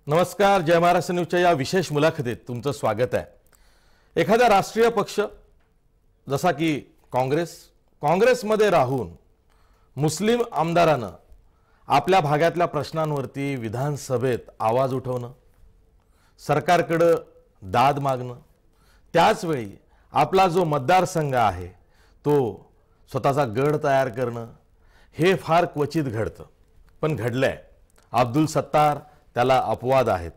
नमस्कार. जय महाराष्ट्र न्यूजच्या या विशेष मुलाखतीत तुमचं स्वागत आहे. एखादा राष्ट्रीय पक्ष जसा की काँग्रेसमध्ये राहून मुस्लिम आमदारानं आपल्या भागातल्या प्रश्नांवरती विधानसभेत आवाज उठवणं, सरकारकडे दाद मागणं, त्याच वेळी आपला जो मतदारसंघ आहे तो स्वतःचा गड तयार करणं, हे फार क्वचित घडतं. पण घडलंय. अब्दुल सत्तार त्याला अपवाद आहेत.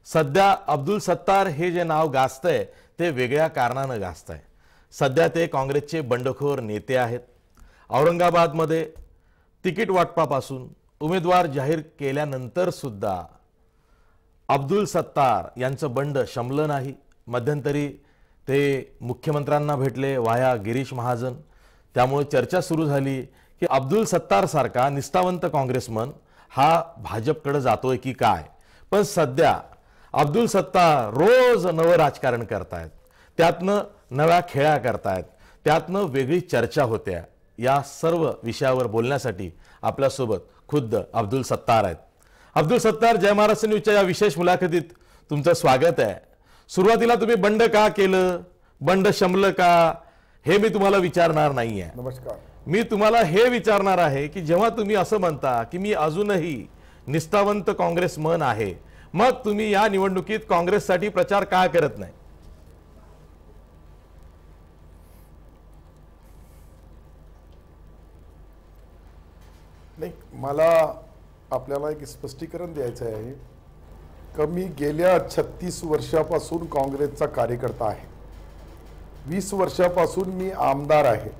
सध्या अब्दुल सत्तार हे जे नाव गाजतंय ते वेगळ्या कारणानं गाजतंय. सध्या ते काँग्रेसचे बंडखोर नेते आहेत. औरंगाबादमध्ये तिकीट वाटपापासून उमेदवार जाहीर केल्यानंतर सुद्धा अब्दुल सत्तार यांचं बंड शमलं नाही. मध्यंतरी ते मुख्यमंत्र्यांना भेटले वाया गिरीश महाजन. त्यामुळे चर्चा सुरू झाली की अब्दुल सत्तार सारखा निष्ठावंत काँग्रेसमन हा भाजपकडे जातोय की काय. पण सध्या अब्दुल सत्तार रोज नवं राजकारण करतायत, त्यातनं नव्या खेळ्या करतायत, त्यातनं वेगळी चर्चा होत्या. या सर्व विषयावर बोलण्यासाठी आपल्यासोबत खुद्द अब्दुल सत्तार आहेत. अब्दुल सत्तार, जय महाराष्ट्र न्यूजच्या या विशेष मुलाखतीत तुमचं स्वागत आहे. सुरुवातीला तुम्ही बंड का केलं, बंड शमलं का, हे मी तुम्हाला विचारणार नाहीये. नमस्कार. मी तुम्हाला हे विचारणार आहे की जेव्हा तुम्ही असं म्हणता की मी अजूनही निष्ठावंत काँग्रेसमन आहे, मग तुम्ही या निवडणुकीत काँग्रेससाठी प्रचार का करत नाही? नाही, मला आपल्याला एक स्पष्टीकरण द्यायचं आहे की मी गेल्या 36 वर्षापासून काँग्रेसचा कार्यकर्ता आहे. 20 वर्षापासून मी आमदार आहे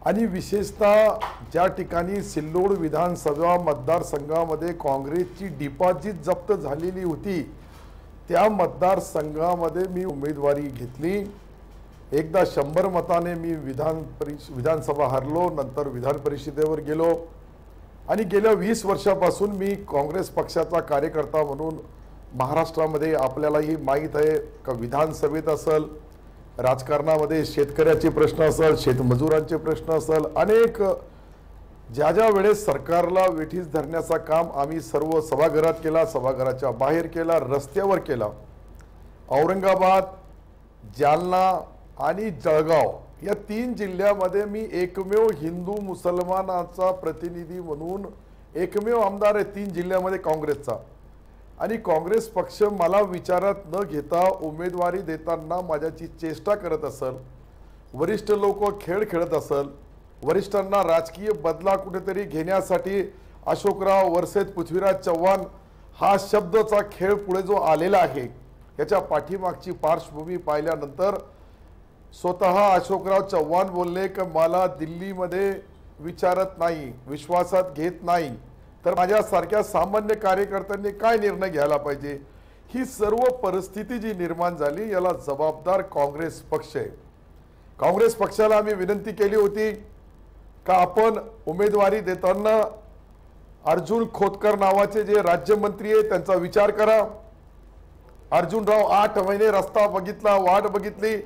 आणि विशेषतः ज्या ठिकाणी सिल्लोड विधानसभा मतदारसंघामध्ये काँग्रेसची डिपॉझिट जप्त झालेली होती त्या मतदारसंघामध्ये मी उमेदवारी घेतली. एकदा 100 मताने मी विधानसभा हरलो, नंतर विधान परिषदेवर गेलो आणि गेल्या 20 वर्षापासून मी काँग्रेस पक्षाचा कार्यकर्ता म्हणून महाराष्ट्रामध्ये आपल्यालाही माहीत आहे का विधानसभेत असेल, राजकारणामध्ये शेतकऱ्याचे प्रश्न असेल, शेतमजुरांचे प्रश्न असेल, अनेक ज्या वेळेस सरकारला वेठीस धरण्याचा काम आम्ही सर्व सभागृहात केला, सभागृहाच्या बाहेर केला, रस्त्यावर केला. औरंगाबाद, जालना आणि जळगाव या 3 जिल्ह्यामध्ये मी एकमेव हिंदू मुसलमानाचा प्रतिनिधी म्हणून एकमेव आमदार आहे 3 जिल्ह्यामध्ये काँग्रेसचा. आणि काँग्रेस पक्ष मला विचारात न घेता उमेदवारी देताना माझ्याची चेष्टा करत असेल, वरिष्ठ लोक खेळ खेळत असेल, वरिष्ठांना राजकीय बदला कुठेतरी घेण्यासाठी अशोकराव, वरसेत, पृथ्वीराज चव्हाण हा शब्दचा खेळ पुढे जो आलेला आहे याच्या पाठीमागची पार्श्वभूमी पाहिल्यानंतर स्वतः अशोकराव चव्हाण बोलले की मला दिल्लीमध्ये विचारत नाही, विश्वासात घेत नाही, तर माझ्यासारख्या सामान्य कार्यकर्त्यांनी काय निर्णय घ्यायला पाहिजे. ही सर्व परिस्थिती जी निर्माण झाली याला जबाबदार काँग्रेस पक्ष आहे. काँग्रेस पक्षाला आम्ही विनंती केली होती का आपण उमेदवारी देताना अर्जुन खोतकर नावाचे जे राज्यमंत्री आहेत त्यांचा विचार करा. अर्जुनराव 8 महिने रस्ता बघितला, वाट बघितली,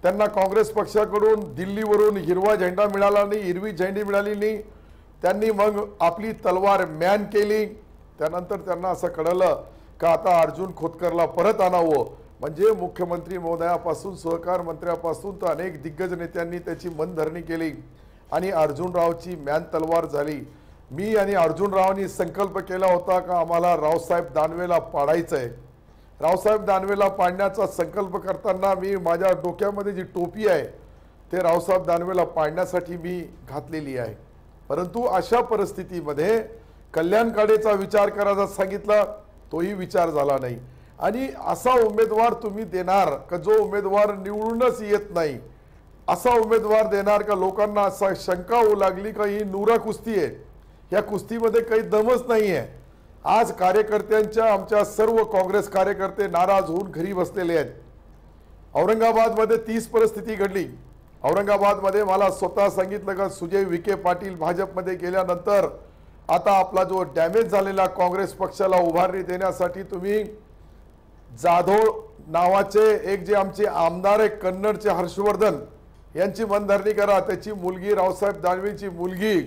त्यांना काँग्रेस पक्षाकडून दिल्लीवरून हिरवा झेंडा मिळाला नाही, हिरवी झेंडी मिळाली नाही. त्यांनी मग आपली तलवार म्यान केली. त्यानंतर त्यांना असं कळलं का आता अर्जुन खोतकरला परत आणावं. म्हणजे मुख्यमंत्री महोदयापासून सहकार मंत्र्यापासून तर अनेक दिग्गज नेत्यांनी त्याची मनधरणी केली आणि अर्जुनरावची म्यान तलवार झाली. मी आणि अर्जुनरावांनी संकल्प केला होता का आम्हाला रावसाहेब दानवेला पाडायचं आहे. रावसाहेब दानवेला पाडण्याचा संकल्प करताना मी माझ्या डोक्यामध्ये जी टोपी आहे ते रावसाहेब दानवेला पाडण्यासाठी मी घातलेली आहे. परंतु अशा परिस्थितीमध्ये कल्याण काळेचा विचार करायचा सांगितला, तोही विचार झाला नाही. आणि असा उमेदवार तुम्ही देणार का जो उमेदवार निवडूनच येत नाही, असा उमेदवार देणार का लोकांना असा शंका होऊ लागली का ही नुरा कुस्ती आहे, या कुस्तीमध्ये काही दमच नाही आहे. आज कार्यकर्त्यांच्या आमच्या सर्व काँग्रेस कार्यकर्ते नाराज होऊन घरी बसलेले आहेत. औरंगाबादमध्ये 30 परिस्थिती घडली. औरंगाबादमध्ये मला स्वतः सांगितलं का सुजय विखे पाटील भाजपमध्ये गेल्यानंतर आता आपला जो डॅमेज झालेला काँग्रेस पक्षाला उभारणी देण्यासाठी तुम्ही जाधव नावाचे एक जे आमचे आमदार आहे कन्नडचे हर्षवर्धन यांची मनधरणी करा. त्याची मुलगी रावसाहेब दानवेची मुलगी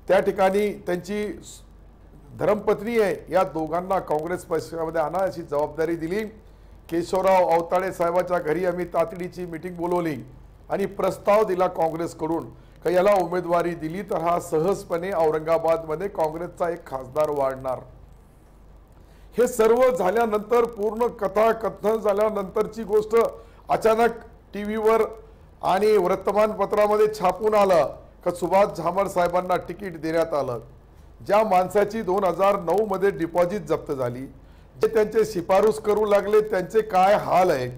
त्या ठिकाणी त्यांची धर्मपत्नी आहे, या दोघांना काँग्रेस पक्षामध्ये आणा अशी जबाबदारी दिली. केशवराव अवताडे साहेबाच्या घरी आम्ही तातडीची मीटिंग बोलवली आणि प्रस्ताव दिला काँग्रेसकडून का याला उमेदवारी दिली तर हा सहजपणे औरंगाबादमध्ये काँग्रेसचा एक खासदार वाढणार. हे सर्व झाल्यानंतर पूर्ण कथन झाल्यानंतरची गोष्ट अचानक टीव्हीवर आणि वर्तमानपत्रामध्ये छापून आलं का सुभाष झामर साहेबांना तिकीट देण्यात आलं. ज्या माणसाची 2009 मध्ये डिपॉझिट जप्त झाली, जे त्यांचे शिफारस करू लागले त्यांचे काय हाल आहे.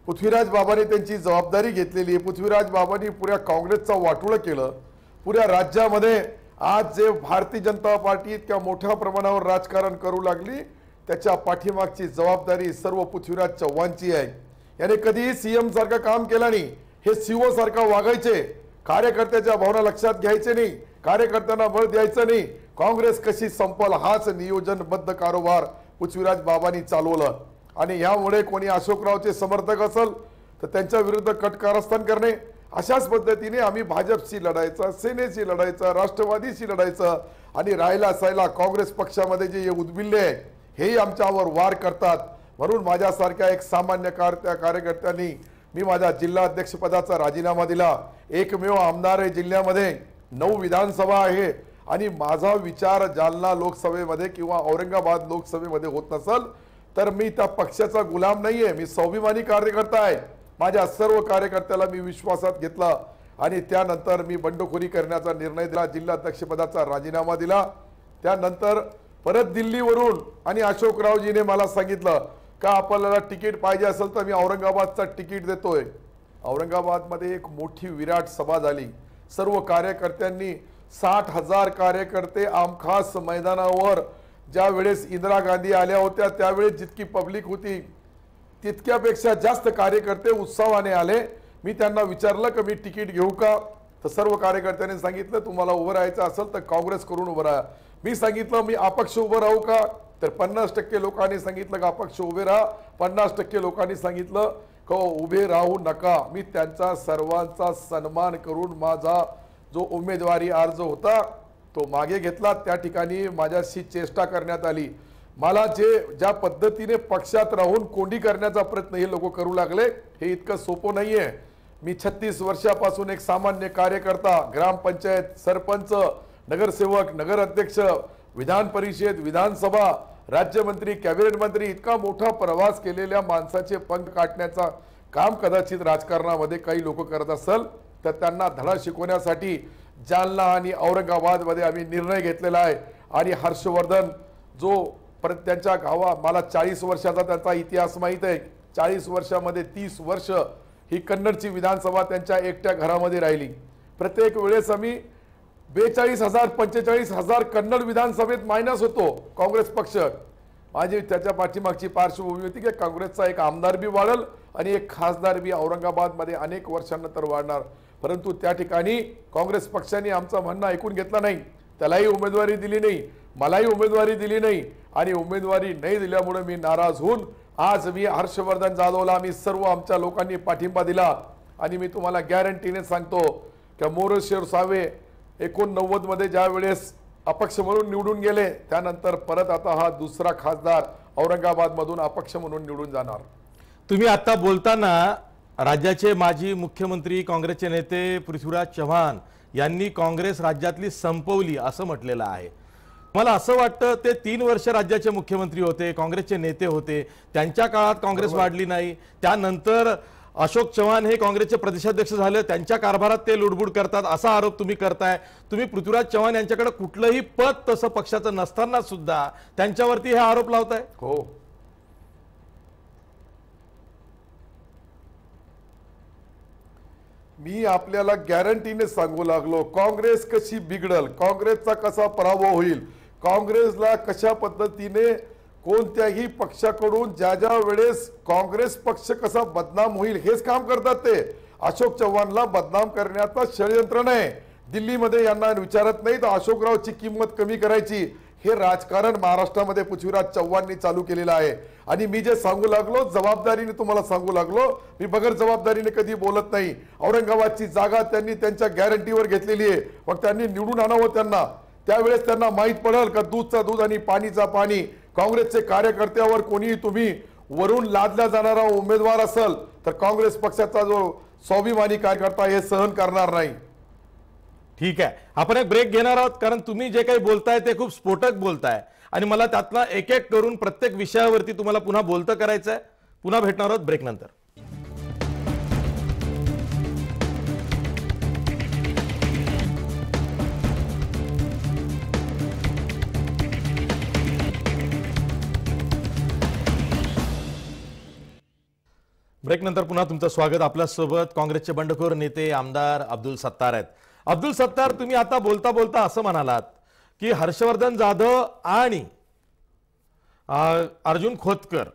पृथ्वीराज बाबांनी त्यांची जबाबदारी घेतलेली आहे. पृथ्वीराज बाबांनी पुऱ्या काँग्रेसचा वाटोळं केलं. पुऱ्या राज्यामध्ये आज जे भारतीय जनता पार्टी इतक्या मोठ्या प्रमाणावर राजकारण करू लागली त्याच्या पाठीमागची जबाबदारी सर्व पृथ्वीराज चव्हाणची आहे. याने कधीही सीएम सारखं काम केलं नाही. हे सीओ सारखा वागायचे, कार्यकर्त्याच्या भावना लक्षात घ्यायचे नाही, कार्यकर्त्यांना बळ द्यायचं नाही. काँग्रेस कशी संपल हाच नियोजनबद्ध कारभार पृथ्वीराज बाबांनी चालवलं आणि यामुळे कोणी अशोकरावचे समर्थक असेल तर त्यांच्या विरुद्ध कटकारस्थान करणे. अशाच पद्धतीने आम्ही भाजपशी लढायचं, सेनेशी लढायचं, राष्ट्रवादीशी लढायचं आणि राहिला सायला काँग्रेस पक्षामध्ये जे उद्बिल्ले आहे हेही आमच्यावर वार करतात. म्हणून माझ्यासारख्या एक सामान्य कार्यकर्त्यांनी मी माझ्या जिल्हा अध्यक्षपदाचा राजीनामा दिला. एकमेव आमदार आहे जिल्ह्यामध्ये, 9 विधानसभा आहे आणि माझा विचार जालना लोकसभेमध्ये किंवा औरंगाबाद लोकसभेमध्ये होत नसेल तर मी त्या पक्षाचा गुलाम नाहीये. मी स्वाभिमानी कार्यकर्ता आहे. माझ्या सर्व कार्यकर्त्याला मी विश्वासात घेतला आणि त्यानंतर मी बंडखोरी करण्याचा निर्णय दिला, जिल्हा अध्यक्षपदाचा राजीनामा दिला. त्यानंतर परत दिल्लीवरून आणि अशोकरावजीने मला सांगितलं का आपल्याला तिकीट पाहिजे असेल तर मी औरंगाबादचा तिकीट देतोय. औरंगाबादमध्ये एक मोठी विराट सभा झाली. सर्व कार्यकर्त्यांनी 60,000 कार्यकर्ते आमखास मैदानावर ज्या वेळेस इंदिरा गांधी आल्या होत्या त्यावेळेस जितकी पब्लिक होती तितक्यापेक्षा जास्त कार्यकर्ते उत्साहाने आले. मी त्यांना विचारलं की मी तिकीट घेऊ का, तर सर्व कार्यकर्त्यांनी सांगितलं तुम्हाला उभं राहायचं असेल तर काँग्रेस करून उभं राहा. मी सांगितलं मी अपक्ष उभं राहू का, तर 50% लोकांनी सांगितलं का अपक्ष उभे राहा, 50% लोकांनी सांगितलं का उभे राहू नका. मी त्यांचा सर्वांचा सन्मान करून माझा जो उमेदवारी अर्ज होता तो मागे घेतला. त्या ठिकाणी माझ्याशी चेष्टा करण्यात आली. मला ज्या पद्धतीने पक्षात राहून कोंडी करण्याचा प्रयत्न हे लोक करू लागले हे इतकं सोपं नाहीये. मी 36 वर्षापासून एक सामान्य कार्यकर्ता, ग्रामपंचायत सरपंच, नगरसेवक, नगराध्यक्ष, विधान परिषद, विधानसभा, राज्यमंत्री, कॅबिनेट मंत्री इतका मोठा प्रवास केलेल्या माणसाचे पंख काटण्याचा काम कदाचित राजकारणामध्ये काही लोक करत असेल तर त्यांना धडा शिकवण्यासाठी जालना आणि औरंगाबाद मध्ये आम्ही निर्णय घेतलेला आहे. आणि हर्षवर्धन जो त्यांच्या गावा मला 40 वर्षाचा त्यांचा इतिहास माहित आहे. 40 वर्षामध्ये 30 वर्ष ही कन्नडची विधानसभा त्यांच्या एकट्या घरामध्ये राहिली. प्रत्येक वेळेस आम्ही 42,000 45,000 कन्नड विधानसभेत मायनस होतो काँग्रेस पक्ष. माझी त्याच्या पाठीमागची पार्श्वभूमी होती की काँग्रेसचा एक आमदार बी वाढल आणि एक खासदार बी औरंगाबादमध्ये अनेक वर्षांनंतर वाढणार. परंतु त्या ठिकाणी काँग्रेस पक्षाने आमचं म्हणणं ऐकून घेतलं नाही. त्यालाही उमेदवारी दिली नाही, मलाही उमेदवारी दिली नाही आणि उमेदवारी नाही दिल्यामुळे मी नाराज होऊन आज मी हर्षवर्धन जाधवला आम्ही सर्व आमच्या लोकांनी पाठिंबा दिला. आणि मी तुम्हाला गॅरंटीने सांगतो की मोरेश्वर सावे 89 मध्ये ज्या वेळेस अपक्ष म्हणून निवडून गेले त्यानंतर परत आता हा दुसरा खासदार औरंगाबाद मधून अपक्ष म्हणून निवडून जाणार. तुम्ही आता बोलताना राज्याचे माजी मुख्यमंत्री काँग्रेसचे नेते पृथ्वीराज चव्हाण यांनी काँग्रेस राज्यातली संपवली असं म्हटलेलं आहे. मला असं वाटतं ते 3 वर्ष राज्याचे मुख्यमंत्री होते, काँग्रेसचे नेते होते, त्यांच्या काळात काँग्रेस वाढली नाही. त्यानंतर अशोक चव्हाण हे काँग्रेसचे प्रदेशाध्यक्ष झाले, त्यांच्या कारभारात ते लुडबुड करतात असा आरोप तुम्ही करताय. तुम्ही पृथ्वीराज चव्हाण यांच्याकडे कुठलंही पद तसं पक्षाचं नसताना सुद्धा त्यांच्यावरती हे आरोप लावताय. हो, मी आपल्याला गॅरंटीने सांगू लागलो काँग्रेस कशी बिघडल, काँग्रेसचा कसा पराभव होईल, काँग्रेसला कशा पद्धतीने कोणत्याही पक्षाकडून ज्या वेळेस काँग्रेस पक्ष कसा बदनाम होईल हेच काम करतात ते. अशोक चव्हाणला बदनाम करण्याचा षडयंत्र नाही. दिल्लीमध्ये यांना विचारत नाही तर अशोकरावची किंमत कमी करायची हे राजकारण महाराष्ट्रामध्ये पृथ्वीराज चव्हाणनी चालू केलेलं आहे. आणि मी जे सांगू लागलो जबाबदारीने तुम्हाला सांगू लागलो, मी बगैर जबाबदारीने कधी बोलत नाही. औरंगाबादची जागा त्यांनी त्यांच्या गॅरंटीवर घेतलेली आहे, मग त्यांनी निवडून आणावं. त्यावेळेस त्यांना माहित पडेल का दूधचा दूध आणि पाणीचा पाणी. काँग्रेसचे कार्यकर्त्यावर कोणी तुम्ही वरून लादला जाणारा उमेदवार असेल तर काँग्रेस पक्षाचा जो स्वाभिमानी कार्यकर्ता हे सहन करणार नाही. ठीक आहे, आपण एक ब्रेक घेणार आहोत, कारण तुम्ही जे काही बोलताय ते खूप स्फोटक बोलताय आणि मला त्यातला एक एक करून प्रत्येक विषयावरती तुम्हाला पुन्हा बोलतं करायचंय. पुन्हा भेटणार आहोत ब्रेक नंतर. ब्रेक नंतर पुन्हा तुमचं स्वागत. आपल्यासोबत काँग्रेसचे बंडखोर नेते आमदार अब्दुल सत्तार आहेत. अब्दुल सत्तार, तुम्ही आता बोलता बोलता असं म्हणालात की हर्षवर्धन जाधव आणि अर्जुन खोतकर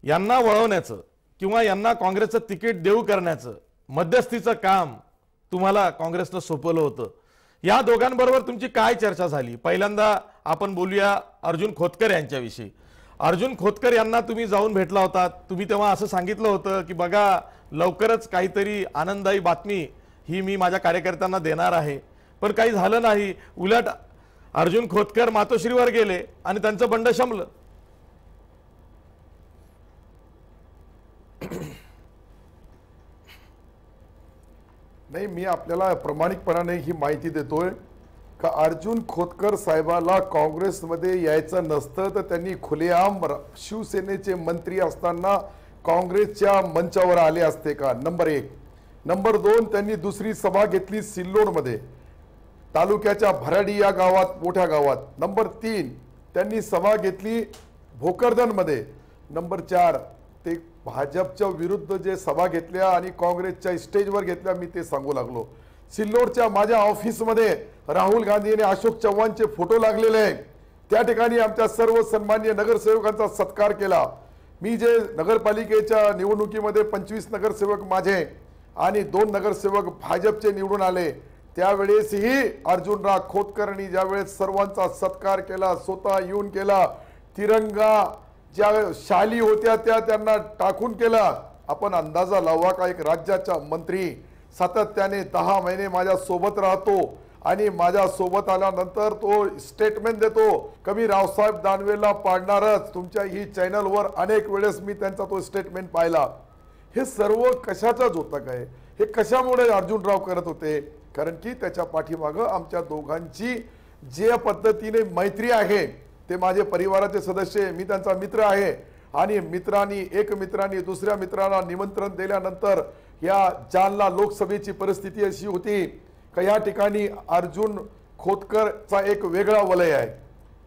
यांना वळवण्याचं किंवा यांना काँग्रेसचं तिकीट देऊ करण्याचं मध्यस्थीचं काम तुम्हाला काँग्रेसनं सोपवलं होतं. या दोघांबरोबर तुमची काय चर्चा झाली? पहिल्यांदा आपण बोलूया अर्जुन खोतकर यांच्याविषयी. अर्जुन खोतकर यांना तुम्ही जाऊन भेटला होता. तुम्ही तेव्हा असं सांगितलं होतं की बघा, लवकरच काहीतरी आनंददायी बातमी ही मी माझ्या कार्यकर्त्यांना देणार आहे. पण काही झालं नाही. उलट अर्जुन खोतकर मातोश्रीवर गेले आणि त्यांचं बंड शमलं. नाही, मी आपल्याला प्रामाणिकपणाने ही माहिती देतोय का अर्जुन खोतकर साहेबाला काँग्रेसमध्ये यायचं नसतं तर त्यांनी खुलेआम शिवसेनेचे मंत्री असताना काँग्रेसच्या मंचावर आले असते का? नंबर 1. नंबर 2, त्यांनी दुसरी सभा घेतली सिल्लोडमध्ये, तालुक्याच्या भराडी या गावात, मोठ्या गावात. नंबर 3, त्यांनी सभा घेतली भोकरदनमध्ये. नंबर 4, ते भाजपच्या विरुद्ध जे सभा घेतल्या आणि काँग्रेसच्या स्टेजवर घेतल्या, मी ते सांगू लागलो. सिल्लोडच्या माझ्या ऑफिसमध्ये राहुल गांधी आणि अशोक चव्हाणचे फोटो लागलेले आहेत. त्या ठिकाणी आमच्या सर्व सन्माननीय नगरसेवकांचा सत्कार केला. मी जे नगरपालिकेच्या निवडणुकीमध्ये 25 नगरसेवक माझे आणि 2 नगरसेवक भाजपचे निवडून आले, त्यावेळेसही अर्जुनराव खोतकरांनी ज्यावेळेस सर्वांचा सत्कार केला, स्वतः येऊन केला, तिरंगा ज्या शाली होत्या त्या त्यांना टाकून केला. आपण अंदाजा लावा का एक राज्याचा मंत्री सातत्याने 10 महिने माझ्या सोबत राहतो आणि माझ्या सोबत आल्यानंतर तो स्टेटमेंट देतो कमी रावसाहेब दानवेला पाडणारच. तुमच्या ही चॅनलवर अनेक वेळेस मी त्यांचा तो स्टेटमेंट पाहिला. हे सर्व कशाचाच होतं काय? हे कशामुळे अर्जुनराव करत होते? कारण की त्याच्या पाठीमागं आमच्या दोघांची जे पद्धतीने मैत्री आहे, ते माझे परिवाराचे सदस्य, मी त्यांचा मित्र आहे आणि मित्रांनी दुसऱ्या मित्राला निमंत्रण दिल्यानंतर या जालना लोकसभेची परिस्थिती अशी होती का या ठिकाणी अर्जुन खोतकरचा एक वेगळा वलय आहे,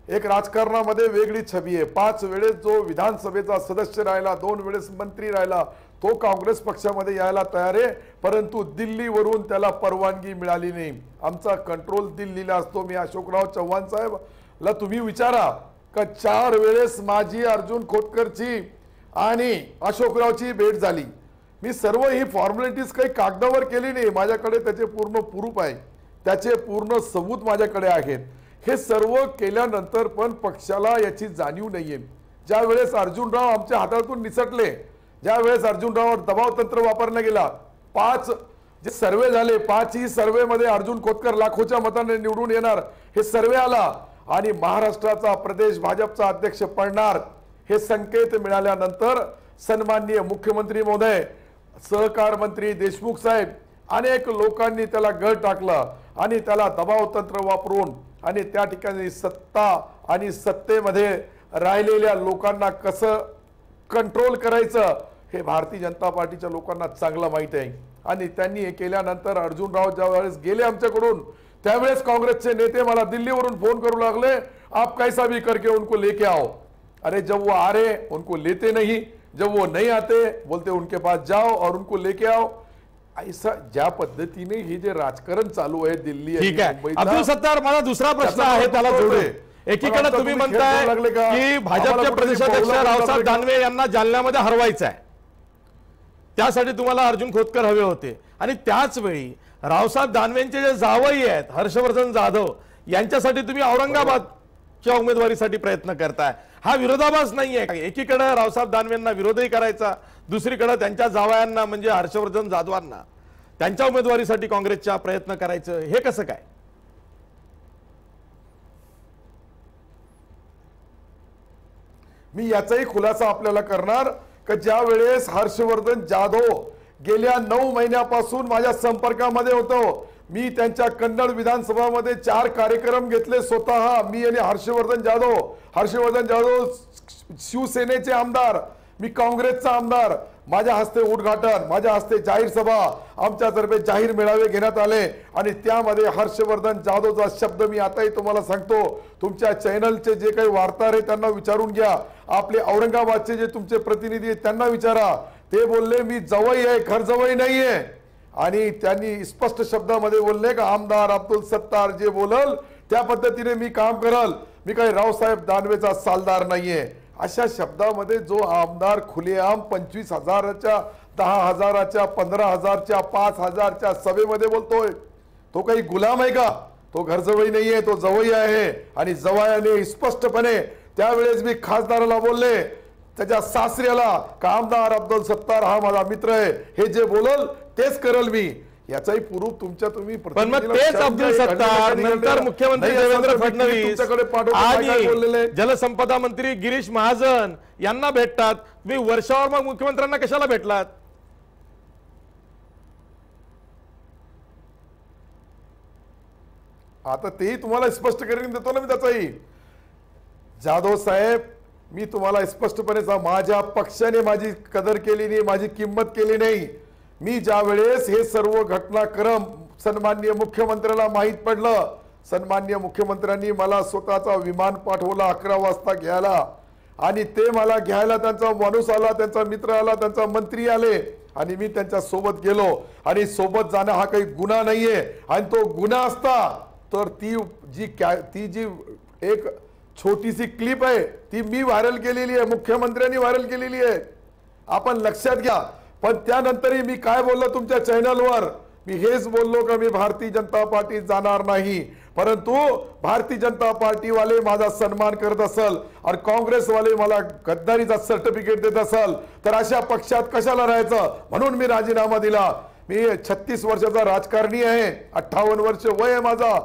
एक राजकारणामध्ये वेगळी छबी आहे. 5 वेळेस जो विधानसभेचा सदस्य राहिला, 2 वेळेस मंत्री राहिला, तो काँग्रेस पक्षामध्ये यायला तयार आहे, परंतु दिल्लीवरून त्याला परवानगी मिळाली नाही. आमचा कंट्रोल दिल्लीला असतो. मी अशोकराव चव्हाण साहेबला तुम्ही विचारा का 4 वेळेस माझी अर्जुन खोतकरची आणि अशोकरावची भेट झाली. मी सर्व ही फॉर्मॅलिटीज काही कागदावर केली नाही, माझ्याकडे त्याचे पूर्ण प्रूफ आहे, त्याचे पूर्ण सबूत माझ्याकडे आहेत. हे सर्व केल्यानंतर पण पक्षाला याची जाणीव नाहीये. ज्या वेळेस अर्जुनराव आमच्या हातातून निसटले, ज्या वेळेस अर्जुनराववर दबाव तंत्र वापरला गेला, 5 जे सर्वे झाले, 5ही सर्वेमध्ये अर्जुन खोतकर लाखोच्या मताने निवडून येणार हे सर्वे आला आणि महाराष्ट्राचा प्रदेश भाजपचा अध्यक्ष पडणार हे संकेत मिळाल्यानंतर सन्माननीय मुख्यमंत्री महोदय, सहकार मंत्री देशमुख साहेब, अनेक लोकांनी त्याला गळ टाकला आणि त्याला दबाव तंत्र वापरून आणि त्या ठिकाणी सत्ता आणि सत्तेमध्ये राहिलेल्या लोकांना कसं कंट्रोल करायचं हे भारतीय जनता पार्टीच्या लोकांना चांगलं माहिती आहे. आणि त्यांनी हे केल्यानंतर अर्जुनराव ज्यावेळेस गेले आमच्याकडून, त्यावेळेस काँग्रेसचे नेते मला दिल्लीवरून फोन करू लागले, आप कैसा भी करके उनको लेके आओ. अरे जब वो आ रहे उनको लेते नहीं, जब वो नहीं आते बोलते उनके पास जाओ और उनको लेके आओ. ऐसा ज्या पद्धतीने हे जे राजकारण चालू आहे दिल्ली आणि ठीक आहे. मुंबईला, अब्दुल सत्तार, माझा दुसरा प्रश्न आहे त्याला जोडून. एकीकडे तुम्ही म्हणताय की भाजपचे प्रदेशाध्यक्ष रावसाहेब दानवे यांना जालन्यामध्ये हरवायचं आहे, त्यासाठी तुम्हाला अर्जुन खोतकर हवे होते, आणि त्याच वेळी रावसाहेब दानवेंचे जे जावई आहेत हर्षवर्धन जाधव यांच्यासाठी तुम्ही औरंगाबादच्या उमेदवारीसाठी प्रयत्न करताय. हा विरोधाभास नाहीये का? एकीकडे रावसाहेब दानवेंना विरोधही करायचा, दुसरीकडे त्यांच्या जावयांना म्हणजे हर्षवर्धन जाधवांना त्यांच्या उमेदवारीसाठी काँग्रेसच्या प्रयत्न करायचं, हे कसं काय? मी याचाही खुलासा आपल्याला करणार की ज्या वेळेस हर्षवर्धन जाधव गेल्या 9 महिन्यापासून माझ्या संपर्कामध्ये होतो, मी त्यांच्या कन्नड विधानसभामध्ये 4 कार्यक्रम घेतले स्वतः, मी आणि हर्षवर्धन जाधव शिवसेनेचे आमदार, मी काँग्रेसचा आमदार, माझ्या हस्ते उद्घाटन, माझ्या हस्ते जाहीर सभा, आमच्यातर्फे जाहीर मेळावे घेण्यात आले आणि त्यामध्ये हर्षवर्धन जाधवचा शब्द मी आताही तुम्हाला सांगतो, तुमच्या चॅनलचे जे काही वार्ताहर आहेत त्यांना विचारून घ्या, आपले औरंगाबादचे जे तुमचे प्रतिनिधी आहेत त्यांना विचारा, ते बोलले मी जवई आहे, घर जवई नाहीये, आणि त्यांनी स्पष्ट शब्दामध्ये बोलले का आमदार अब्दुल सत्तार जे बोलल त्या पद्धतीने मी काम करल, मी काही रावसाहेब दानवेचा सालदार नाहीये. अशा शब्दामध्ये जो आमदार खुलेआम 25,000च्या 10,000च्या 15,000च्या 5,000च्या सभेमध्ये बोलतोय, तो काही गुलाम आहे का? तो घरजवई नाहीये, तो जवई आहे. आणि जवयाने स्पष्टपणे त्यावेळेस मी खासदाराला बोलले, त्याच्या सासऱ्याला का आमदार अब्दुल सत्तार हा माझा मित्र आहे, हे जे बोलल तेच करल मी. याचाही प्रूफ तुमच्या तुम्ही पण मग तेच अब्दुल सत्तार नंतर मुख्यमंत्री देवेंद्र फडणवीस आणि जलसंपदा मंत्री गिरीश महाजन यांना भेटतात, तुम्ही वर्षावर मग मुख्यमंत्र्यांना कशाला भेटलात? आता तेही तुम्हाला स्पष्ट करून देतो ना मी त्याचाही. जाधव साहेब, मी तुम्हाला स्पष्टपणे माझ्या पक्षाने माझी कदर केली नाही, माझी किंमत केली नाही. मी ज्या वेळेस हे सर्व घटनाक्रम सन्माननीय मुख्यमंत्र्याला माहीत पडलं, सन्माननीय मुख्यमंत्र्यांनी मला स्वतःचा विमान पाठवला 11 वाजता घ्यायला, आणि ते मला घ्यायला त्यांचा माणूस आला, त्यांचा मित्र आला, त्यांचा मंत्री आले, आणि मी त्यांच्या सोबत गेलो. आणि सोबत जाणं हा काही गुन्हा नाहीये, आणि तो गुन्हा असता तर ती जी एक छोटीशी क्लिप आहे ती मी व्हायरल केलेली आहे, मुख्यमंत्र्यांनी व्हायरल केलेली आहे, आपण लक्षात घ्या. पण त्यानंतरही मी काय बोललो तुमच्या चॅनलवर, मी हेच बोललो का मी भारतीय जनता पार्टीत जाणार नाही, परंतु भारतीय जनता पार्टी वाले माझा सन्मान करत असेल आणि काँग्रेसवाले मला गद्दारीचा सर्टिफिकेट देत असेल तर अशा पक्षात कशाला राहायचं, म्हणून मी राजीनामा दिला. मी 36 वर्षाचा राजकारणी आहे, 58 वर्ष वय आहे माझा.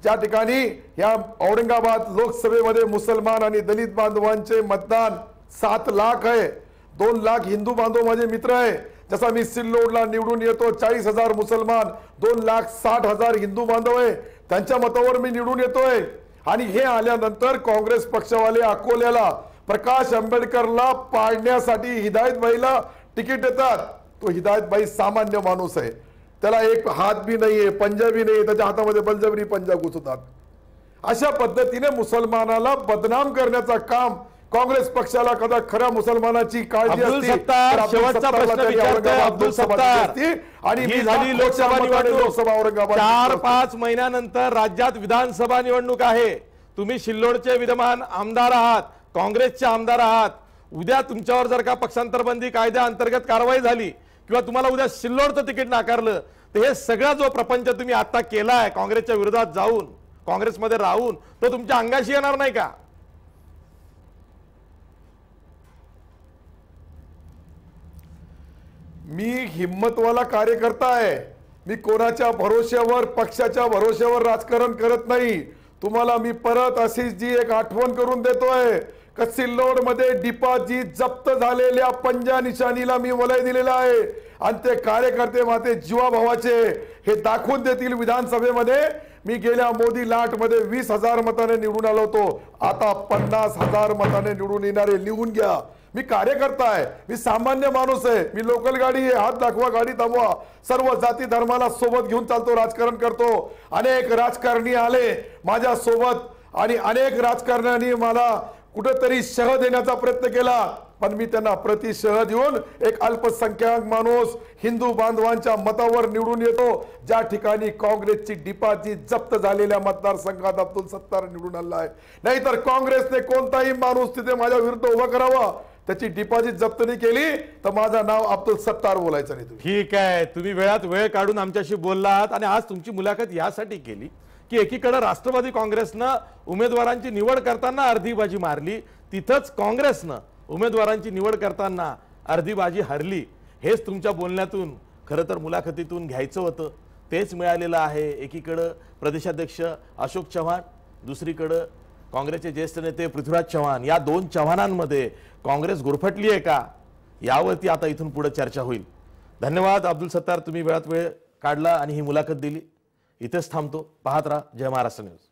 ज्या ठिकाणी या औरंगाबाद लोकसभेमध्ये मुसलमान आणि दलित बांधवांचे मतदान 7 लाख आहे, 2 लाख हिंदू बांधव माझे मित्र आहे. जसा मी सिल्लोडला निवडून येतो 40,000 मुसलमान, 2,60,000 हिंदू बांधव आहे, त्यांच्या मतावर मी निवडून येतोय. आणि हे आल्यानंतर काँग्रेस पक्षवाले अकोल्याला प्रकाश आंबेडकरला पाडण्यासाठी हिदायतबाईला तिकीट देतात. तो हिदायतबाई सामान्य माणूस आहे, त्याला एक हात भी नाहीये, पंजाबी नाही, त्याच्या हातामध्ये बलजबरी पंजा घुसतात. अशा पद्धतीने मुसलमानाला बदनाम करण्याचा काम काँग्रेस पक्षाला कदा खऱ्या मुसलमानाची काळजी असते. शेवटचा प्रश्न विचारतोय अब्दुल सत्तार, आणि ही झाली लोकसभा निवडणूक, 4-5 महिन्यानंतर राज्यात विधानसभा निवडणूक आहे. तुम्ही सिल्लोडचे विद्यमान आमदार आहात, काँग्रेसचे आमदार आहात. उद्या तुमच्यावर जर का पक्षांतरबंदी कायद्या अंतर्गत कारवाई झाली किंवा तुम्हाला उद्या सिल्लोडचं तिकीट नाकारलं तर हे सगळा जो प्रपंच तुम्ही आता केलाय काँग्रेसच्या विरोधात जाऊन, काँग्रेसमध्ये राहून, तो तुमच्या अंगाशी येणार नाही का? मी हिम्मतवाला कार्यकर्ता आहे, मी कोणाच्या भरोश्यावर पक्षाच्या भरोश्यावर राजकारण करत नाही. तुम्हाला मी परत अशीच जी एक आठवण करून देतोय का सिल्लोड मध्ये डिपॉझिट जप्त झालेल्या पंजा निशाणीला मी वलय दिलेला आहे, आणि ते कार्यकर्ते माते जीवाभावाचे हे दाखवून देतील विधानसभेमध्ये. मी गेल्या मोदी लाट मध्ये 20,000 मताने निवडून आलो होतो, आता 50,000 मताने निवडून येणारे लिहून घ्या. मी कार्यकर्ता आहे, मी सामान्य माणूस आहे, मी लोकल गाडी आहे, हात दाखवा गाडी थांबवा, सर्व जाती धर्माला सोबत घेऊन चालतो, राजकारण करतो. अनेक राजकारणी आले माझ्या सोबत आणि अनेक राजकारण्यांनी मला कुठेतरी शह देण्याचा प्रयत्न केला, पण मी त्यांना प्रतिशह देऊन एक अल्पसंख्याक माणूस हिंदू बांधवांच्या मतावर निवडून येतो. ज्या ठिकाणी काँग्रेसची डिपॉझिट जप्त झालेल्या मतदारसंघात अब्दुल सत्तार निवडून आला आहे. नाहीतर काँग्रेसने कोणताही माणूस तिथे माझ्या विरुद्ध उभा करावा, त्याची डिपॉझिट जप्त नाही केली तर माझं नाव अब्दुल सत्तार बोलायचं नाही. ठीक आहे, तुम्ही वेळात वेळ काढून आमच्याशी बोललात आणि आज तुमची मुलाखत यासाठी केली की एकीकडे राष्ट्रवादी काँग्रेसनं उमेदवारांची निवड करताना अर्धी बाजी मारली, तिथंच काँग्रेसनं उमेदवारांची निवड करताना अर्धी बाजी हरली. हेच तुमच्या बोलण्यातून खरं तर मुलाखतीतून घ्यायचं होतं, तेच मिळालेलं आहे. एकीकडं प्रदेशाध्यक्ष अशोक चव्हाण, दुसरीकडं काँग्रेसचे ज्येष्ठ नेते पृथ्वीराज चव्हाण, या 2 चव्हाणांमध्ये काँग्रेस गुरफटली आहे का, यावरती आता इथून पुढे चर्चा होईल. धन्यवाद अब्दुल सत्तार, तुम्ही वेळात वेळ काढला आणि ही मुलाखत दिली. इथेच थांबतो. पाहत राहा जय महाराष्ट्र न्यूज.